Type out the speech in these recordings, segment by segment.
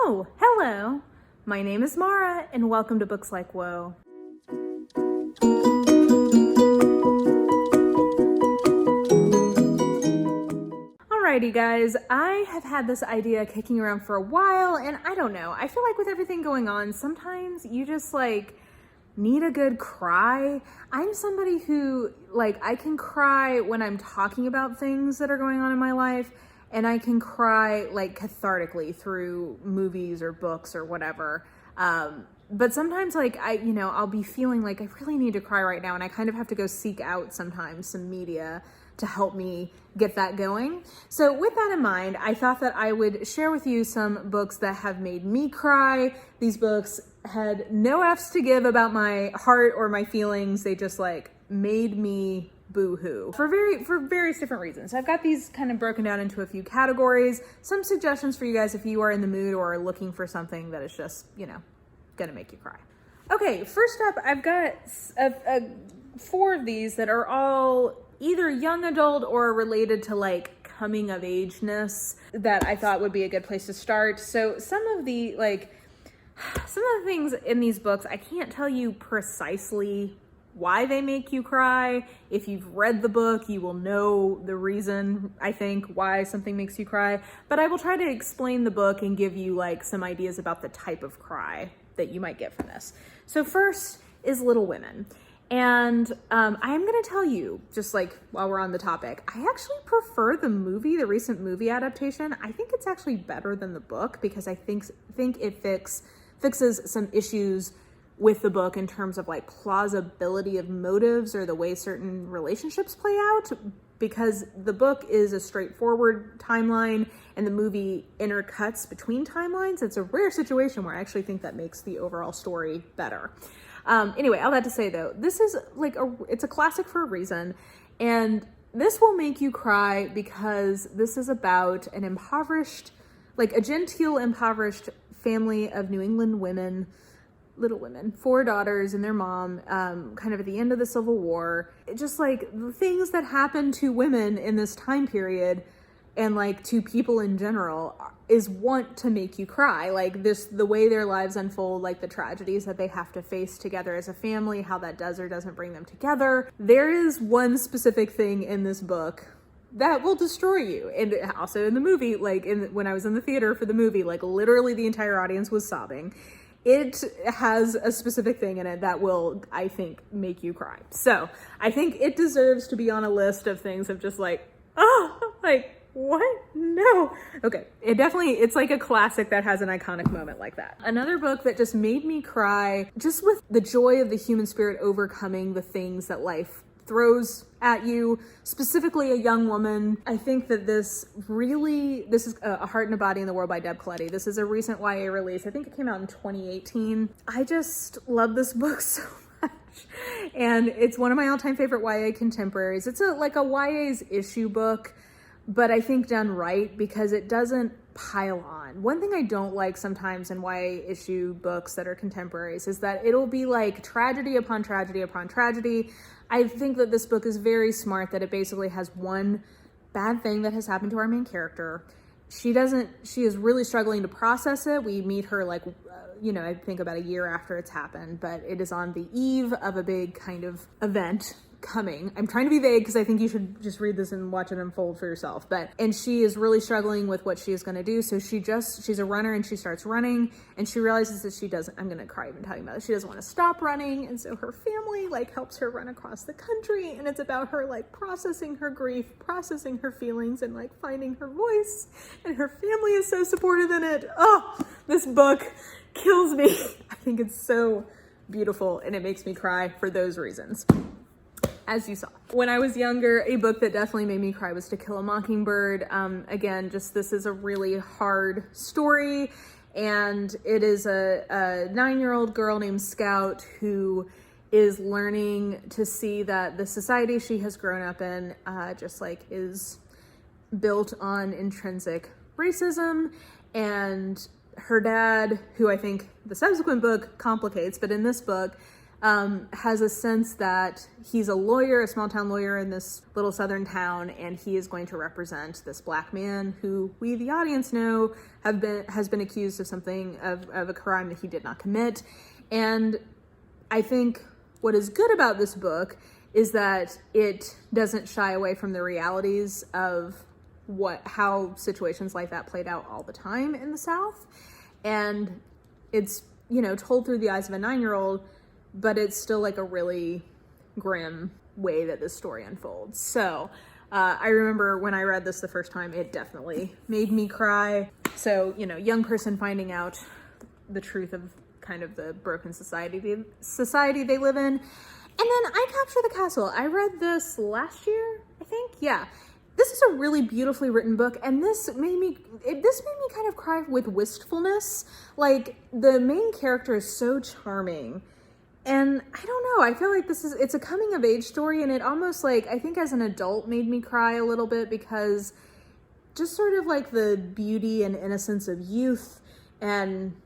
Oh, hello. My name is Mara, and welcome to Books Like Whoa. Alrighty guys, I have had this idea kicking around for a while, and I don't know, I feel like with everything going on, sometimes you just need a good cry. I'm somebody who, I can cry when I'm talking about things that are going on in my life, and I can cry, cathartically through movies or books or whatever. But sometimes, I'll be feeling like I really need to cry right now, and I kind of have to go seek out sometimes some media to help me get that going. So with that in mind, I thought that I would share with you some books that have made me cry. These books had no F's to give about my heart or my feelings. They just made me boo-hoo for various different reasons. I've got these kind of broken down into a few categories, some suggestions for you guys if you are in the mood or are looking for something that is just, gonna make you cry. Okay, first up, I've got four of these that are all either young adult or related to coming of ageness that I thought would be a good place to start. So some of the things in these books, I can't tell you precisely why they make you cry. If you've read the book, you will know the reason, I think, why something makes you cry. But I will try to explain the book and give you some ideas about the type of cry that you might get from this. So first is Little Women. And I'm going to tell you, just while we're on the topic, I actually prefer the recent movie adaptation. I think it's actually better than the book because I think it fixes some issues with the book in terms of plausibility of motives or the way certain relationships play out, because the book is a straightforward timeline and the movie intercuts between timelines. It's a rare situation where I actually think that makes the overall story better. Anyway, all that to say though, this is it's a classic for a reason, and this will make you cry because this is about an impoverished, a genteel impoverished family of New England women, Little Women, 4 daughters and their mom, kind of at the end of the Civil War. Just the things that happen to women in this time period and to people in general is want to make you cry. The way their lives unfold, the tragedies that they have to face together as a family, how that does or doesn't bring them together. There is one specific thing in this book that will destroy you. And also in the movie, when I was in the theater for the movie, literally the entire audience was sobbing. It has a specific thing in it that will, I think, make you cry. So I think it deserves to be on a list of things of just what? No. Okay. It's a classic that has an iconic moment like that. Another book that just made me cry, just with the joy of the human spirit overcoming the things that life throws at you, specifically a young woman. I think that this is A Heart and a Body in the World by Deb Caletti. This is a recent YA release. I think it came out in 2018. I just love this book so much. And it's one of my all-time favorite YA contemporaries. It's a YA's issue book, but I think done right because it doesn't pile on. One thing I don't like sometimes in YA issue books that are contemporaries is that it'll be tragedy upon tragedy upon tragedy. I think that this book is very smart that it basically has one bad thing that has happened to our main character. She is really struggling to process it. We meet her I think about a year after it's happened, but it is on the eve of a big kind of event coming. I'm trying to be vague because I think you should just read this and watch it unfold for yourself. And she is really struggling with what she is going to do. So she's a runner and she starts running and she realizes that I'm going to cry even talking about it. She doesn't want to stop running. And so her family helps her run across the country. And it's about her processing her grief, processing her feelings and finding her voice. And her family is so supportive in it. Oh, this book kills me. I think it's so beautiful and it makes me cry for those reasons. As you saw. When I was younger, a book that definitely made me cry was To Kill a Mockingbird. Again, this is a really hard story, and it is a 9-year-old girl named Scout who is learning to see that the society she has grown up in is built on intrinsic racism, and her dad, who I think the subsequent book complicates, but in this book, has a sense that he's a lawyer, a small town lawyer in this little southern town, and he is going to represent this black man who we, the audience, know has been accused of something, of a crime that he did not commit. And I think what is good about this book is that it doesn't shy away from the realities of how situations like that played out all the time in the South. And it's, told through the eyes of a 9-year-old, but it's still like a really grim way that this story unfolds. So I remember when I read this the first time, it definitely made me cry. So, young person finding out the truth of kind of the broken society they live in. And then I Capture the Castle. I read this last year, I think. Yeah. This is a really beautifully written book, and this made me kind of cry with wistfulness. Like, the main character is so charming. And I don't know, I feel like it's a coming of age story, and it almost, like, I think as an adult made me cry a little bit, because just sort of like the beauty and innocence of youth, and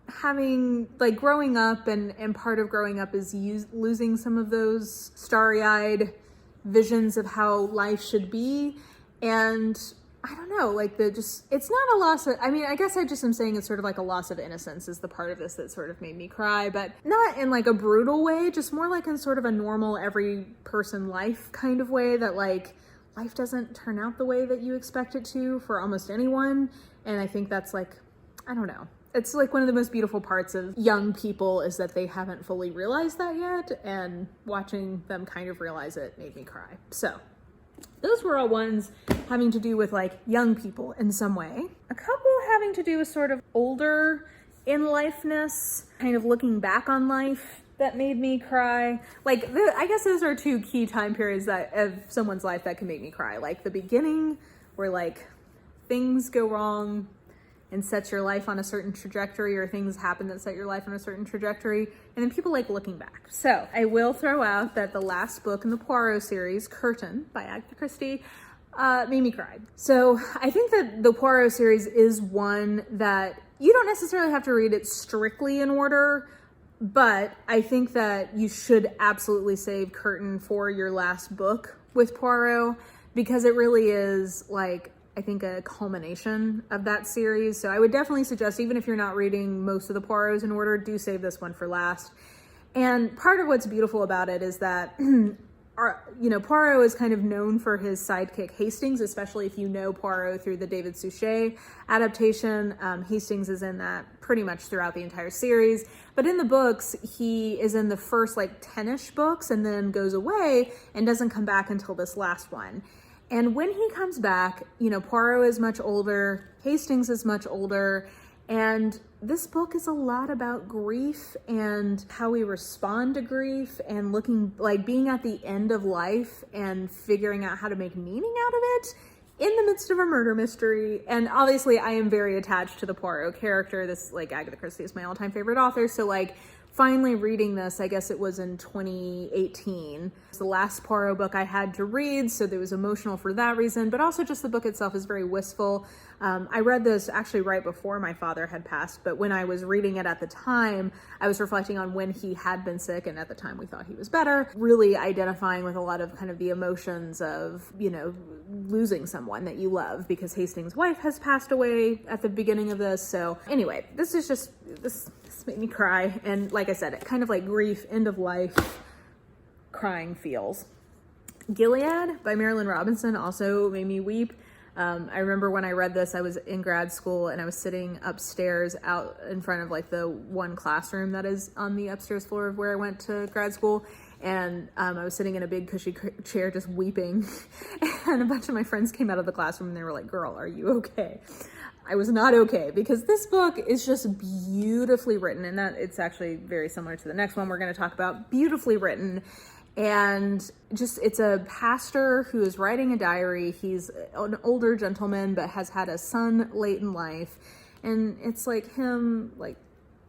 having, like, growing up, and part of growing up is losing some of those starry-eyed visions of how life should be. And I don't know, like, it's not a loss of, I guess I just am saying it's sort of like a loss of innocence is the part of this that sort of made me cry, but not in like a brutal way, just more like in sort of a normal every person life kind of way, that like life doesn't turn out the way that you expect it to for almost anyone. And I think that's like, I don't know, it's like one of the most beautiful parts of young people is that they haven't fully realized that yet, and watching them kind of realize it made me cry. So those were all ones having to do with like young people in some way. A couple having to do with sort of older in lifeness, kind of looking back on life, that made me cry. Like, I guess those are two key time periods of someone's life that can make me cry. Like the beginning, where like things go wrong and sets your life on a certain trajectory, or things happen that set your life on a certain trajectory, and then people like looking back. So I will throw out that the last book in the Poirot series, Curtain by Agatha Christie, made me cry. So I think that the Poirot series is one that you don't necessarily have to read it strictly in order, but I think that you should absolutely save Curtain for your last book with Poirot, because it really is, like, I think a culmination of that series. So I would definitely suggest, even if you're not reading most of the Poirots in order, do save this one for last. And part of what's beautiful about it is that, Poirot is kind of known for his sidekick Hastings, especially if you know Poirot through the David Suchet adaptation. Hastings is in that pretty much throughout the entire series. But in the books, he is in the first like 10-ish books and then goes away and doesn't come back until this last one. And when he comes back, Poirot is much older, Hastings is much older, and this book is a lot about grief and how we respond to grief, and being at the end of life and figuring out how to make meaning out of it in the midst of a murder mystery. And obviously I am very attached to the Poirot character. This, like, Agatha Christie is my all-time favorite author, so like, finally reading this, I guess it was in 2018. It's the last Poirot book I had to read, so it was emotional for that reason, but also just the book itself is very wistful. I read this actually right before my father had passed, but when I was reading it at the time, I was reflecting on when he had been sick, and at the time we thought he was better, really identifying with a lot of kind of the emotions of, losing someone that you love, because Hastings' wife has passed away at the beginning of this. So anyway, this made me cry, and like I said, it kind of like grief, end of life, crying feels. Gilead by Marilynne Robinson also made me weep. I remember when I read this, I was in grad school and I was sitting upstairs out in front of like the one classroom that is on the upstairs floor of where I went to grad school. And I was sitting in a big cushy chair just weeping. And a bunch of my friends came out of the classroom and they were like, "Girl, are you okay?" I was not okay, because this book is just beautifully written, and that it's actually very similar to the next one we're going to talk about. Beautifully written. And just, it's a pastor who is writing a diary. He's an older gentleman, but has had a son late in life. And it's like him, like,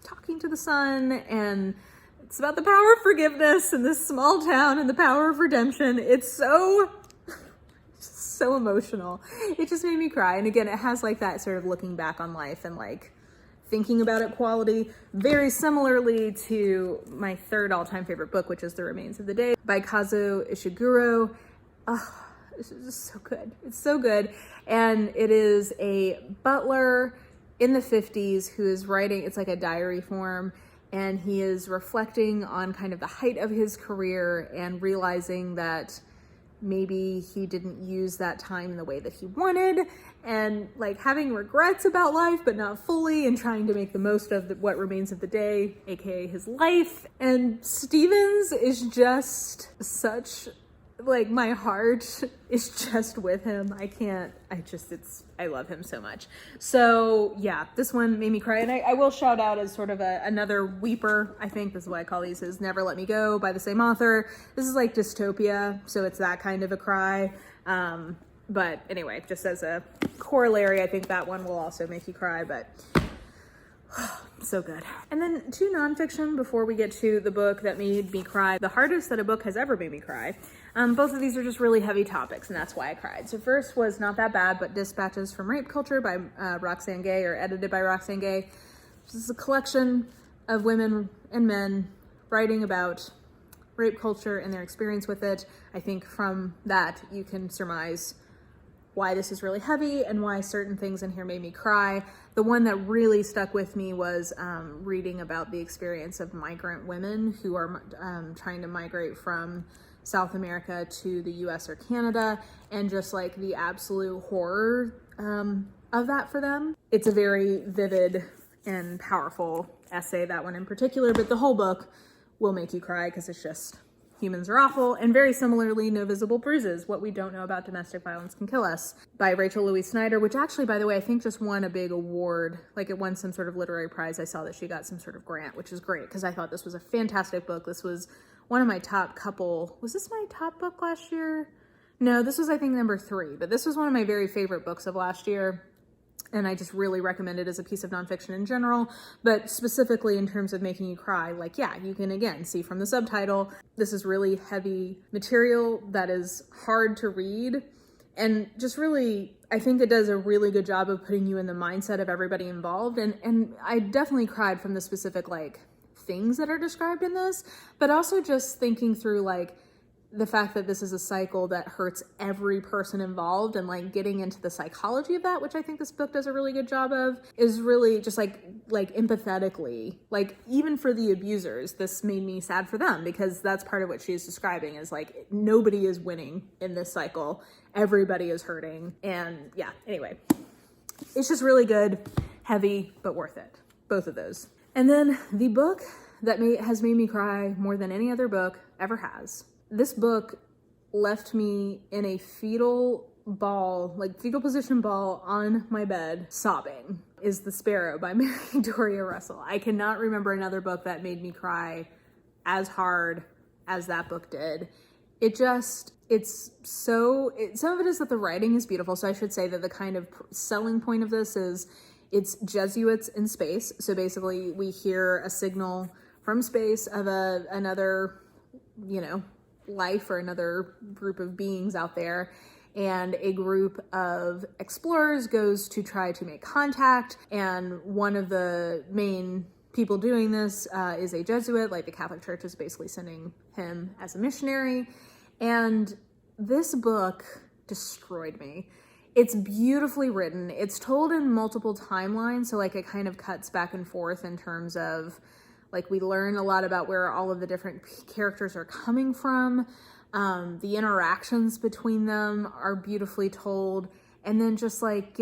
talking to the son, and it's about the power of forgiveness in this small town and the power of redemption. It's so emotional. It just made me cry. And again, it has like that sort of looking back on life and like thinking about it quality, very similarly to my third all-time favorite book, which is The Remains of the Day by Kazuo Ishiguro. Oh, this is just so good. It's so good. And it is a butler in the 50s who is writing, it's like a diary form, and he is reflecting on kind of the height of his career and realizing that maybe he didn't use that time in the way that he wanted, and like having regrets about life, but not fully, and trying to make the most of what remains of the day, aka his life. And Stevens is just such, like, my heart is just with him. I love him so much. So yeah, this one made me cry. And I will shout out as sort of another weeper, I think this is what I call these, is Never Let Me Go by the same author. This is like dystopia, so it's that kind of a cry. But anyway, just as a corollary, I think that one will also make you cry, but so good. And then 2 nonfiction before we get to the book that made me cry, the hardest that a book has ever made me cry. Both of these are just really heavy topics, and that's why I cried. So first was Not That Bad, but Dispatches from Rape Culture by Roxane Gay, or edited by Roxane Gay. This is a collection of women and men writing about rape culture and their experience with it. I think from that you can surmise why this is really heavy and why certain things in here made me cry. The one that really stuck with me was reading about the experience of migrant women who are trying to migrate from South America to the US or Canada, and just like the absolute horror of that for them. It's a very vivid and powerful essay, that one in particular, but the whole book will make you cry because it's just, humans are awful. And very similarly, No Visible Bruises, What We Don't Know About Domestic Violence Can Kill Us by Rachel Louise Snyder, which actually, by the way, I think just won a big award. Like it won some sort of literary prize. I saw that she got some sort of grant, which is great because I thought this was a fantastic book. This was one of my top couple, was this my top book last year? No, this was I think number 3, but this was one of my very favorite books of last year. And I just really recommend it as a piece of nonfiction in general, but specifically in terms of making you cry. Like, yeah, you can again see from the subtitle, this is really heavy material that is hard to read. And just really, I think it does a really good job of putting you in the mindset of everybody involved. And I definitely cried from the specific like things that are described in this, but also just thinking through like the fact that this is a cycle that hurts every person involved, and like getting into the psychology of that, which I think this book does a really good job of, is really just like empathetically, like even for the abusers, this made me sad for them, because that's part of what she's describing is like, nobody is winning in this cycle. Everybody is hurting. And yeah, anyway, it's just really good, heavy, but worth it. Both of those. And then the book that has made me cry more than any other book ever has. This book left me in a fetal position ball on my bed, sobbing, is The Sparrow by Doria Russell. I cannot remember another book that made me cry as hard as that book did. Some of it is that the writing is beautiful. So I should say that the kind of selling point of this is it's Jesuits in space. So basically we hear a signal from space of another, life or another group of beings out there, and a group of explorers goes to try to make contact, and one of the main people doing this is a Jesuit. Like the Catholic Church is basically sending him as a missionary, and this book destroyed me. It's beautifully written. It's told in multiple timelines, so like it kind of cuts back and forth in terms of like we learn a lot about where all of the different characters are coming from. The interactions between them are beautifully told. And then just like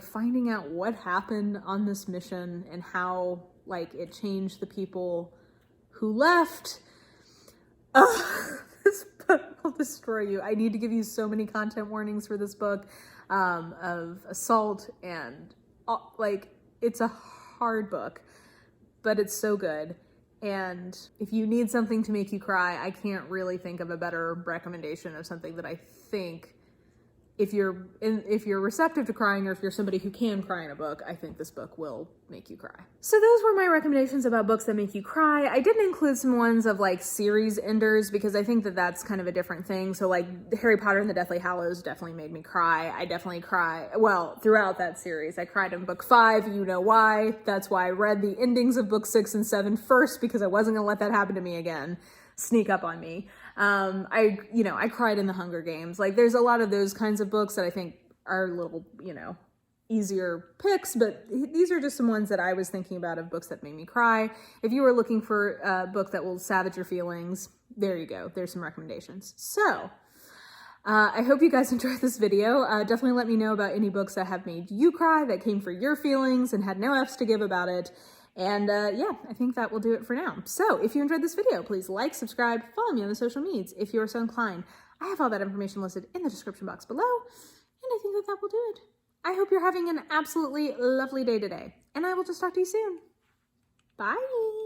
finding out what happened on this mission and how like it changed the people who left. This book will destroy you. I need to give you so many content warnings for this book of assault, and it's a hard book, but it's so good. And if you need something to make you cry, I can't really think of a better recommendation of something that I think if you're receptive to crying, or if you're somebody who can cry in a book, I think this book will make you cry. So those were my recommendations about books that make you cry. I didn't include some ones of like series enders because I think that that's kind of a different thing. So like Harry Potter and the Deathly Hallows definitely made me cry. I definitely cry, well, throughout that series. I cried in book 5, you know why. That's why I read the endings of book 6 and 7 first, because I wasn't gonna let that happen to me again. Sneak up on me. I cried in the Hunger Games. Like there's a lot of those kinds of books that I think are a little, easier picks, but these are just some ones that I was thinking about of books that made me cry. If you were looking for a book that will savage your feelings, there you go. There's some recommendations. So, I hope you guys enjoyed this video. Definitely let me know about any books that have made you cry, that came for your feelings and had no F's to give about it. And yeah, I think that will do it for now. So if you enjoyed this video, please like, subscribe, follow me on the social medias if you are so inclined. I have all that information listed in the description box below, and I think that will do it. I hope you're having an absolutely lovely day today, and I will just talk to you soon. Bye!